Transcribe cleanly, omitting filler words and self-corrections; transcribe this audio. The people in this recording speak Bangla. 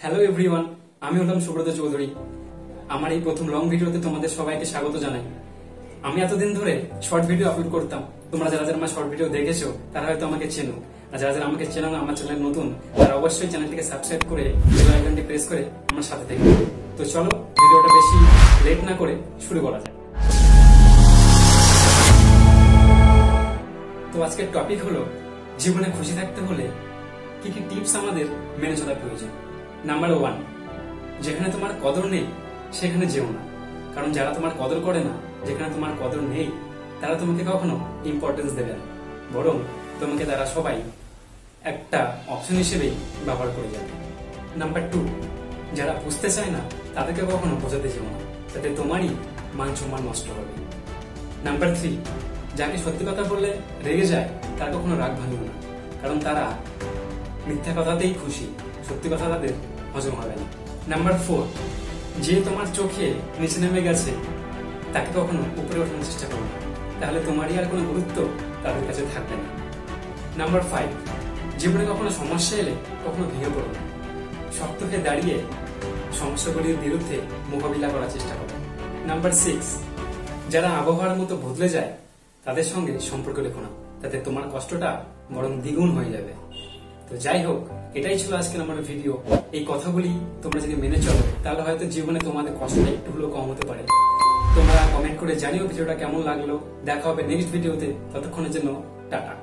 হ্যালো এভরিওয়ান, আমি হলাম সুব্রত চৌধুরী। আমার এই প্রথম লং ভিডিওতে তোমাদের সবাইকে স্বাগত জানাই। আমি এতদিন ধরে শর্ট ভিডিও আপলোড করতাম। তোমরা যারা যারা আমার শর্ট ভিডিও দেখেছো তারা হয়তো আমাকে চেনো, আর যারা যারা আমাকে চেনো না, আমার চ্যানেল নতুন, তারা অবশ্যই চ্যানেলটিকে সাবস্ক্রাইব করে বেল আইকনটি প্রেস করে আমার সাথে থেকে। তো চলো ভিডিওটা বেশি লেট না করে শুরু করা যায়। তো আজকের টপিক হলো জীবনে খুশি থাকতে হলে কি কি টিপস আমাদের মেনে চলা প্রয়োজন। নাম্বার 1, যেখানে তোমার কদর নেই সেখানে যেও না, কারণ যারা তোমার কদর করে না, যেখানে তোমার কদর নেই, তারা তোমাকে কখনো ইম্পর্টেন্স দেবে না, বরং তোমাকে তারা সবাই একটা অপশন হিসেবেই ব্যবহার করে যাবে। নাম্বার 2, যারা বুঝতে চায় না তাদেরকে কখনো বোঝাতে যেও না, তাতে তোমারই মান সম্মান নষ্ট হবে। নাম্বার 3, যাকে সত্যি কথা বললে রেগে যায় তার কখনো রাগ ভাঙিও না, কারণ তারা মিথ্যা কথাতেই খুশি, সত্যি কথা তাদের হজম হবে না। নাম্বার 4, যে তোমার চোখে নিচে নেমে গেছে তাকে কখনো উপরে ওঠানোর চেষ্টা করো না, তাহলে তোমারই আর কোনো গুরুত্ব তাদের কাছে থাকবে না। নাম্বার 5, জীবনে কখনো সমস্যা এলে কখনো ভেঙে পড়ো না, শক্ত হয়ে দাঁড়িয়ে সমস্যাগুলির বিরুদ্ধে মোকাবিলা করার চেষ্টা করো। নাম্বার 6, যারা আবহাওয়ার মতো বদলে যায় তাদের সঙ্গে সম্পর্ক রেখো না, তাতে তোমার কষ্টটা বরং দ্বিগুণ হয়ে যাবে। তো যাই হোক, এটাই ছিল আজকের আমার ভিডিও। এই কথাগুলি তোমরা যদি মেনে চলো তাহলে হয়তো জীবনে তোমাদের কষ্টটা একটু হলেও কম হতে পারে। তোমরা কমেন্ট করে জানিও ভিডিওটা কেমন লাগলো। দেখা হবে নেক্সট ভিডিওতে, ততক্ষণের জন্য টাটা।